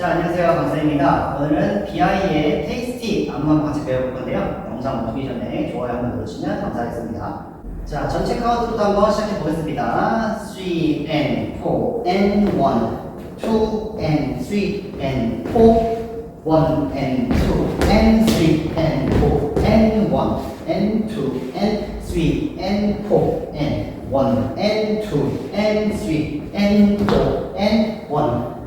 자, 안녕하세요. 강사입니다. 오늘은 BI의 테이스티 안무 같이 배워볼 건데요. 영상 보기 전에 좋아요 한번 눌러주시면 감사하겠습니다. 자, 전체 카운트부터 한번 시작해 보겠습니다. 3 and 4 and 1, 2 and 3 and 4, 1 and 2 and 3 and 4 and 1 and 2 and 3 and 4 and 1 and 2 and 3 and 4 and 1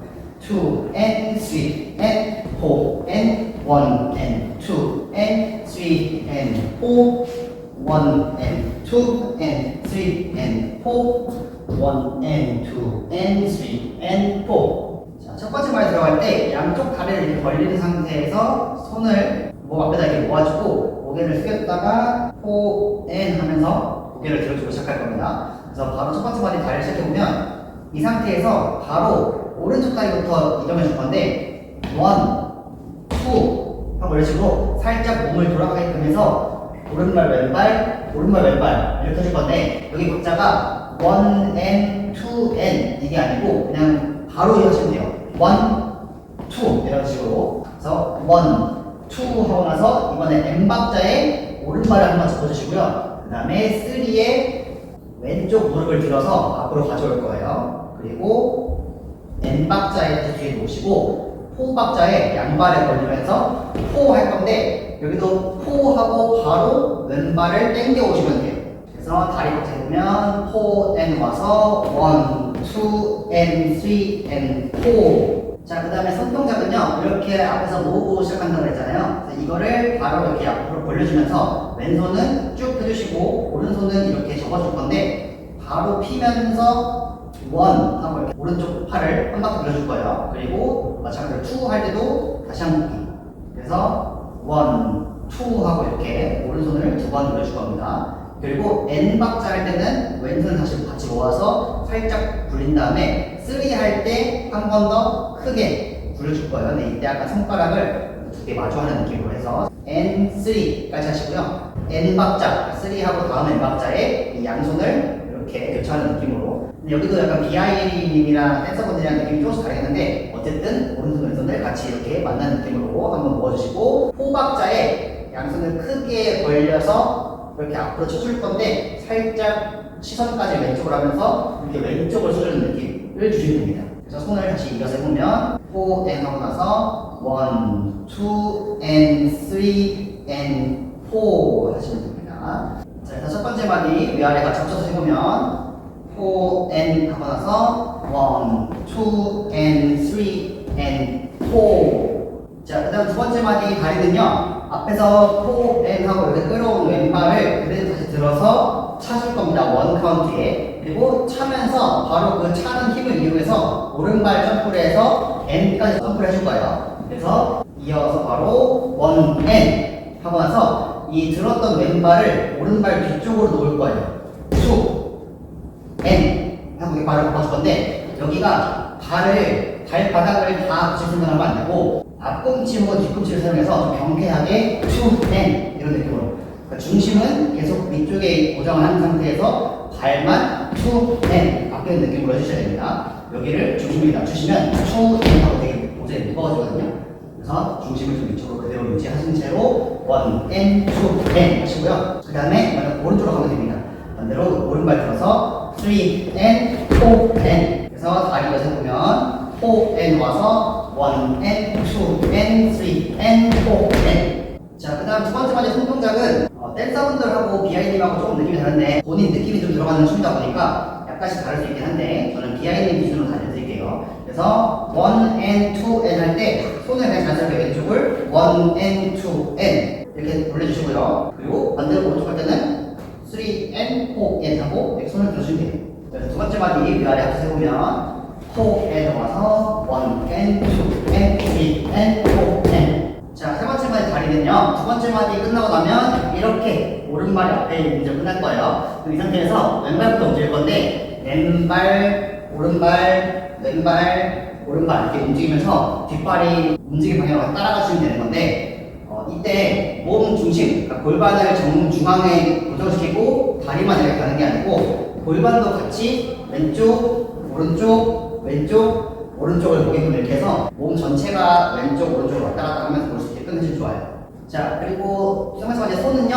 2 and 3 and 4 and 1 and 2 and 3 and 4 1 and 2 and 3 and 4 1 and 2 and 3 and 4. 자, 첫 번째 말에 들어갈 때 양쪽 다리를 이렇게 벌리는 상태에서 손을 목 앞에다 이렇게 모아주고 고개를 숙였다가 4 and 하면서 고개를 들어주고 시작할 겁니다. 그래서 바로 첫 번째 마디 다리를 시작해보면 이 상태에서 바로 오른쪽 다리부터 이동해 줄 건데 1, 2 하고 이런 식으로 살짝 몸을 돌아가게끔 해서 오른발 왼발 오른발 왼발 이렇게 해줄 건데 여기 박자가 1 and 2 and 이게 아니고 그냥 바로 이어지면 돼요. 1, 2 이런 식으로. 그래서 1, 2 하고 나서 이번에 M 박자에 오른발을 한번 짚어주시고요. 그 다음에 3에 왼쪽 무릎을 들어서 앞으로 가져올 거예요. 그리고 N 박자에 뒤에 놓으시고 4 박자에 양발에 걸리면서 4 할 건데 여기도 4 하고 바로 왼발을 당겨 오시면 돼요. 그래서 다리 박자 보면 4 N 와서 1, 2 N, 3 N, 4. 자, 그 다음에 손 동작은요 이렇게 앞에서 모으고 시작한다고 했잖아요. 그래서 이거를 바로 이렇게 앞으로 벌려주면서 왼손은 쭉 펴주시고 오른손은 이렇게 접어줄 건데 바로 피면서 1 하고 이렇게 오른쪽 팔을 한 바퀴 돌려줄 거예요. 그리고 마찬가지로 2 할 때도 다시 한 바퀴. 그래서 1, 2 하고 이렇게 오른손을 2번 돌려줄 겁니다. 그리고 N 박자 할 때는 왼손 다시 같이 모아서 살짝 굴린 다음에 3 할 때 한 번 더 크게 굴려줄 거예요. 근데 이때 약간 손가락을 두 개 마주하는 느낌으로 해서 N3까지 하시고요. N 박자, 3 하고 다음 N 박자에 이 양손을 이렇게 교차하는 느낌으로. 근데 여기도 약간 BI님이랑 댄서분들이랑 느낌이 조금씩 다르겠는데 어쨌든 오른손 왼손을 같이 이렇게 만나는 느낌으로 한번 모아주시고 4 박자에 양손을 크게 벌려서 이렇게 앞으로 쳐줄 건데 살짝 시선까지 왼쪽으로 하면서 이렇게 왼쪽을 쏘주는 느낌을 주시면 됩니다. 그래서 손을 다시 이어서 해보면 4 and 하고 나서 1, 2 and 3 and 4 하시면 됩니다. 자, 그래서 첫 번째 마디 위아래 같이 합쳐서 해보면 4 and 하고 나서 1, 2 and 3 and 4. 자, 그 다음 두 번째 마디 다리는요 앞에서 4 and 하고 이렇게 끌어온 왼발을 그대로 다시 들어서 차줄 겁니다. 원 카운트에. 그리고 차면서 바로 그 차는 힘을 이용해서 오른발 점프를 해서 N까지 점프를 해줄 거예요. 그래서 이어서 바로 1 N 하고 나서 이 들었던 왼발을 오른발 뒤쪽으로 놓을 거예요. 2 N 하고 이렇게 발을 바꿔줄 건데 여기가 발바닥을 다 붙일 생각하면 안 되고 앞꿈치하고 뒤꿈치를 사용해서 좀 경쾌하게 2 N 이런 느낌으로. 그러니까 중심은 계속 위쪽에 고정을 한 상태에서 발만 2 N 바뀌는 느낌으로 해주셔야 됩니다. 여기를 중심을 낮추시면 2 N 하고 되게 모자에 무거워지거든요. 그래서 중심을 좀 위쪽으로 그대로 유지하신 채로 1 N, 2 N 하시고요. 그 다음에 오른쪽으로 가면 됩니다. 반대로 오른발 들어서 3 N, 4 N. 그래서 다리 이어서 해보면 4 N 와서 1 N, 2 N, 3 N, 4 N. 자, 그 다음 두 번째 마디 손동작은 댄서분들하고 BI님하고 조금 느낌이 다른데 본인 느낌이 좀 들어가는 춤이다 보니까 약간씩 다를 수 있긴 한데 저는 BI님 기준으로 다 알려드릴게요. 그래서 1 N, 2 N 할 때 손을 그냥 자연스럽게 왼쪽을 1 N, 2 N 이렇게 올려주시고요. 그리고 반대로 오른쪽 할 때는 3 N, 4 N 하고 이렇게 손을 들어주시면 돼요. 그래서 두 번째 마디 위아래 합쳐서 해보면 4 N 와서 1 N, 2 N, 3 N, 4 N. 자, 세 번째 마디 다리는요 두 번째 마디 끝나고 나면 이렇게 오른발이 앞에 있는 게 끝날 거예요. 이 상태에서 왼발부터 움직일 건데 왼발, 오른발, 왼발, 오른발 이렇게 움직이면서 뒷발이 움직임 방향으로 따라가시면 되는 건데 이때 몸 중심, 그러니까 골반을 정중앙에 고정시키고 다리만 이렇게 가는 게 아니고 골반도 같이 왼쪽, 오른쪽, 왼쪽, 오른쪽을 보게끔 이렇게 해서 몸 전체가 왼쪽 오른쪽으로 왔다 갔다 하면서 볼 수 있게끔 해주면 좋아요. 자, 그리고 세 번째 손은요,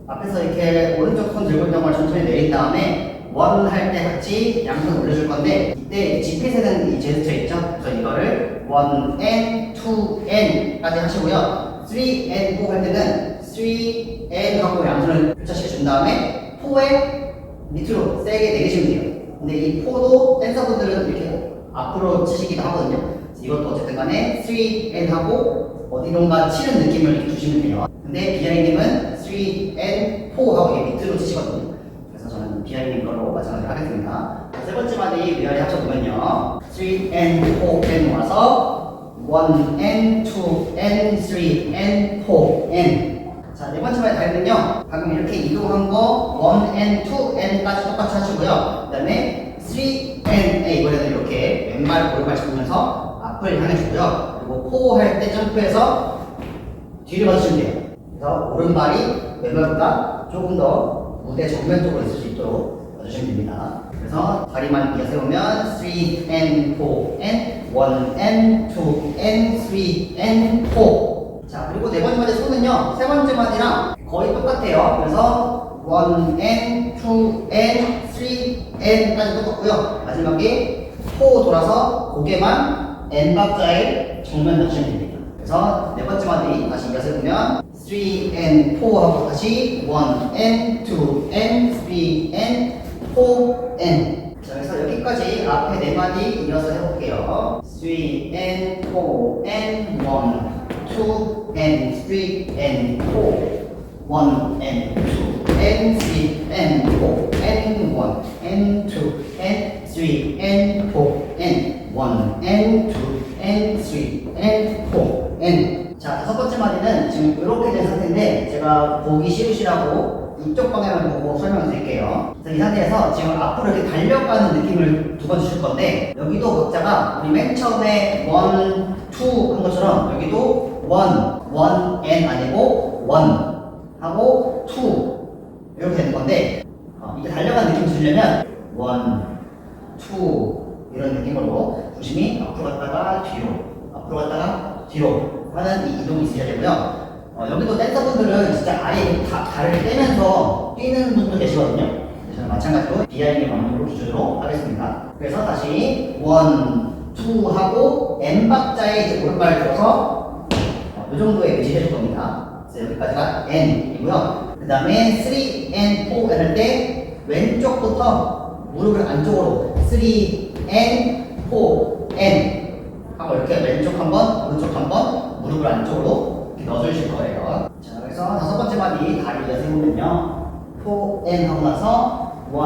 앞에서 이렇게 오른쪽 손 들고 있던 걸 천천히 내린 다음에 원 할 때 같이 양손 올려줄 건데, 이때 G핏에는 이 제스처 있죠? 그래서 이거를 1N, 2N까지 하시고요. 3N, 4 할 때는 3N 하고 양손을 교차시켜 준 다음에 4에 밑으로 세게 내리시면 돼요. 근데 이 4도 댄서분들은 이렇게 앞으로 치시기도 하거든요. 이것도 어쨌든 간에 3N 하고 어디론가 치는 느낌을 이렇게 주시면 돼요. 근데 비아이님은 3N, 4 하고 이게 밑으로 치시거든요. 그래서 저는 비아이님 걸로 마찬가지로 하겠습니다. 세 번째 마디 위아래 합쳐보면요, 3N, 4N 와서 1N, 2N, 3N, 4N. 자, 네 번째 마디 다리는요, 방금 이렇게 이동한 거 1N, 2N까지 똑같이 하시고요. 그 다음에 3N에 이번에는 이렇게 왼발, 오른발 잡으면서 앞을 향해 주고요. 그리고 4 할 때 점프해서 뒤를 봐주시면 돼요. 그래서 오른발이 왼발보다 조금 더 무대 정면 쪽으로 있을 수 있도록 봐주시면 됩니다. 그래서 다리만 이어 세우면 3N, 4N, 1N, 2N, 3N, 4. 자, 그리고 네 번째 마디 손은요, 세 번째 마디랑 거의 똑같아요. 그래서 1N, 2N, 3N까지 똑같고요. 마지막에 4 돌아서 고개만 N 박자의 정면 넣으시면 됩니다. 그래서 네 번째 마디 다시 이어서 보면 3N, 4 하고 다시 1N, 2N, 3N, 4N. 자, 그래서 여기까지 앞에 네 마디 이어서 해볼게요. 3N, 4N, 1, 2N, 3N, 4, 1N, 2N, 3N, 4N, 1N, 2N, 3N, 4N, 1N, 2N, 3N, 4N. 자, 다섯 번째 마디는 지금 이렇게 된 상태인데 제가 보기 쉬우시라고 이쪽 방향을 보고 설명을 드릴게요. 그래서 이 상태에서 지금 앞으로 이렇게 달려가는 느낌을 두 번 주실 건데, 여기도 박자가 우리 맨 처음에 1, 2 한 것처럼 여기도 1, N 아니고 1 하고 2 이렇게 되는 건데, 이게 달려가는 느낌 주려면 1, 2 이런 느낌으로 중심이 앞으로 갔다가 뒤로, 앞으로 갔다가 뒤로 하는 이 이동이 있으셔야 되고요. 여기도 댄서분들은 진짜 아예 다리를 떼면서 뛰는 분도 계시거든요. 저는 마찬가지로 비하인드 방법으로 기준으로 하겠습니다. 그래서 다시 1, 2 하고 N 박자에 이제 오른발을 들어서 이 정도에 위치해 줄 겁니다. 그래서 여기까지가 N이고요. 그 다음에 3N, 4N 할 때 왼쪽부터 무릎을 안쪽으로 3N, 4N 하고 이렇게 왼쪽 한 번, 오른쪽 한 번, 무릎을 안쪽으로 이렇게 넣어주실 거예요. 자, 그래서 다섯 번째 마디 다리 이어서 해보면요, 4N 하고 나서 1,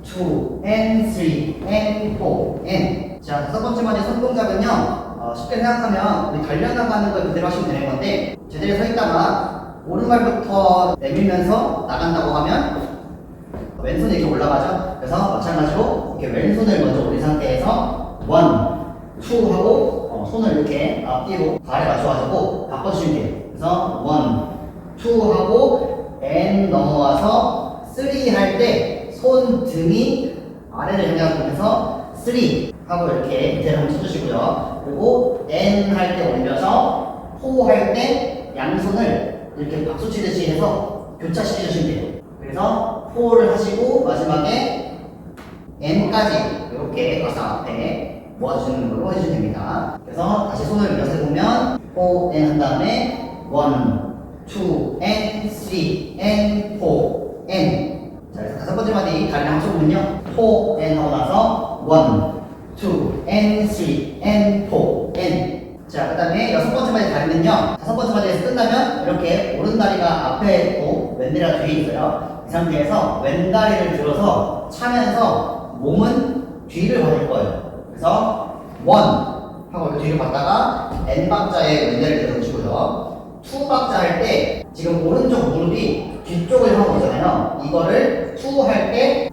2N, 3N, 4N. 자, 다섯 번째 마디 손 동작은요, 쉽게 생각하면 우리 달려나가는 걸 그대로 하시면 되는 건데, 제대로 서 있다가 오른발부터 내밀면서 나간다고 하면 왼손이 이렇게 올라가죠. 그래서 마찬가지로 이렇게 왼손을 먼저 올린 상태에서 1, 2 하고 손을 이렇게 앞뒤로 발에 맞춰가지고 바꿔주시면 돼요. 그래서 1, 2 하고 N 넘어와서 3 할 때 손 등이 아래를 향하면서 3 하고 이렇게 밑에를 한번 쳐주시고요. 그리고 N 할 때 올려서 4 할 때 양손을 이렇게 박수 치듯이 해서 교차시켜 주시면 돼요. 그래서 4를 하시고 마지막에 N까지 이렇게 가사 앞에 모아주시는 걸로 해주시면 됩니다. 그래서 다시 손을 이어서 해보면 4N 한 다음에 1, 2N, 3N, 4N. 자, 그래서 다섯 번째 마디 다리 합쳐보면요, 4N 하고 나서 1, 2N, 3N, 4N. 자, 그 다음에 여섯 번째 마디 다리는요, 다섯 번째 마디에서 끝나면 이렇게 오른다리가 앞에 있고 왼다리가 뒤에 있어요. 이 상태에서 왼다리를 들어서 차면서 몸은 뒤를 받을 거예요. 그래서 1 하고 이렇게 뒤를 받다가 N 박자에 왼다리를 들어주시고요. 2 박자 할 때 지금 오른쪽 무릎이 뒤쪽을 향하고 있잖아요. 이거를 2 할 때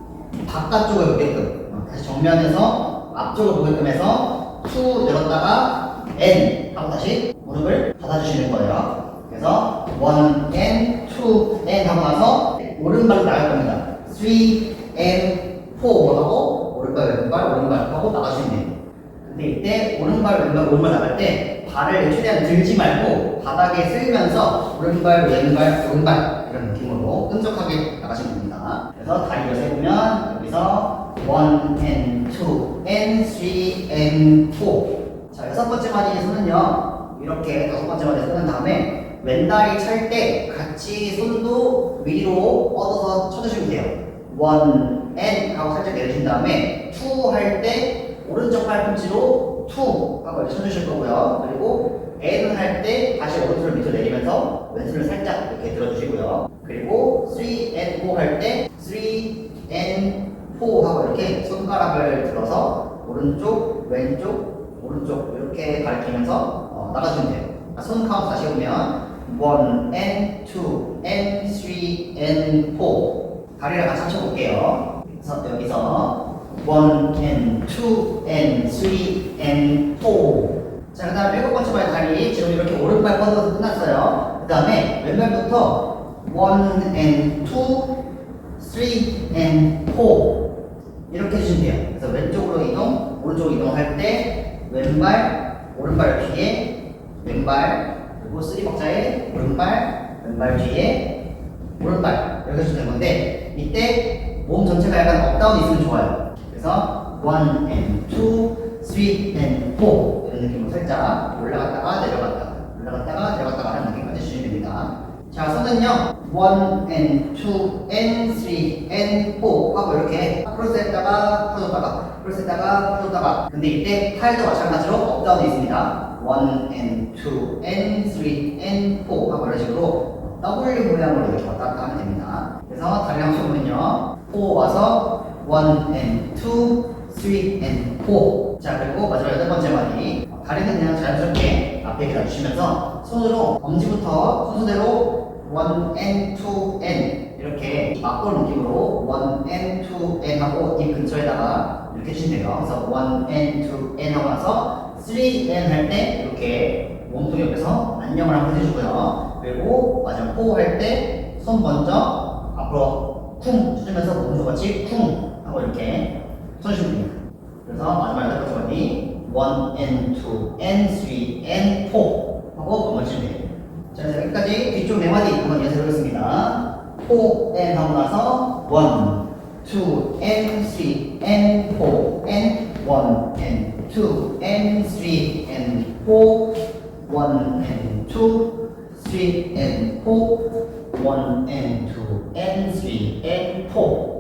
바깥쪽을 보게끔, 다시 정면에서 앞쪽을 보게끔 해서 2 내렸다가 N 하고 다시 무릎을 닫아주시는 거예요. 그래서 1N, 2N 하고 나서 오른발로 나갈 겁니다. 3N, 4 하고 오른발 왼발 오른발 하고 나가시면 돼요. 근데 이때 오른발 왼발 오른발 나갈 때 발을 최대한 들지 말고 바닥에 쓸면서 오른발 왼발 오른발 이런 느낌으로 끈적하게 나가시면 됩니다. 그래서 다리를 세우면 여기서 1 and 2 and 3 and 4. 자, 여섯 번째 마디에서는요 이렇게 다섯 번째 마디 쓰는 다음에 왼다리 찰 때 같이 손도 위로 뻗어서 쳐주시면 돼요. 1 and 하고 살짝 내리신 다음에 2 할 때 오른쪽 팔꿈치로 2 하고 이렇게 쳐주실 거고요. 그리고 and 할 때 다시 오른손을 밑으로 내리면서 왼손을 살짝 이렇게 들어주시고요. 그리고 3 and 4 할 때 3 and 4 하고 이렇게 손가락을 들어서 오른쪽, 왼쪽, 오른쪽 이렇게 가리키면서 나가주면 돼요. 손 카운트 다시 보면 1 and 2 and 3 and 4 다리를 같이 합쳐볼게요. 그래서 여기서 1 and 2 and 3 and 4. 자, 그 다음 일곱 번째 발 다리 지금 이렇게 오른발 뻗어서 끝났어요. 그 다음에 왼발부터 1 and 2 3 and 4 이렇게 해주시면 돼요. 그래서 왼쪽으로 이동, 오른쪽으로 이동할 때 왼발, 오른발 뒤에 왼발, 그리고 3박자에 오른발, 왼발 뒤에 오른발 이렇게 해주시면 되는 건데 이때 몸 전체가 약간 업다운이 있으면 좋아요. 그래서 1 and 2, 3 and 4 이런 느낌으로 살짝 올라갔다가 내려갔다가 올라갔다가 내려갔다가 하는 느낌까지 해주시면 됩니다. 자, 손은요 1 and 2 and 3 and 4 하고 이렇게 크로스 했다가 풀어줬다가 크로스 했다가 풀어줬다가 근데 이때 팔도 마찬가지로 업다운이 있습니다. 1 and 2 and 3 and 4 하고 이런 식으로 W 모양으로 이렇게 왔다 갔다 하면 됩니다. 그래서 다리 한쪽은요 4 와서 1 and 2 3 and 4. 자, 그리고 마지막 여덟 번째 마디 다리는 그냥 자연스럽게 앞에 이렇게 놔주시면서 손으로 엄지부터 순서대로 1 and 2 and 이렇게 막골 느낌으로 1 and 2 and 하고 입 근처에다가 이렇게 해주시면 돼요. 그래서 1 and 2 and 하고 나서 3 and 할 때 이렇게 몸통 옆에서 안녕을 한번 해주시고요. 그리고 마지막 4 할 때 손 먼저 앞으로 쿵 쳐주면서 몸통 같이 쿵 하고 이렇게 쳐주시면 됩니다. 그래서 마지막 여덟 번째 마디 1 and 2 and 3 and 4 하고 넘어지면 돼요. 자, 여기까지 뒤쪽 네 마디 한번 연습해보겠습니다. 4 and 하고 나서 1, 2 and 3 and 4 and 1 and 2 and 3 and 4 1 and 2 3 and 4 1 and 2 and 3 and 4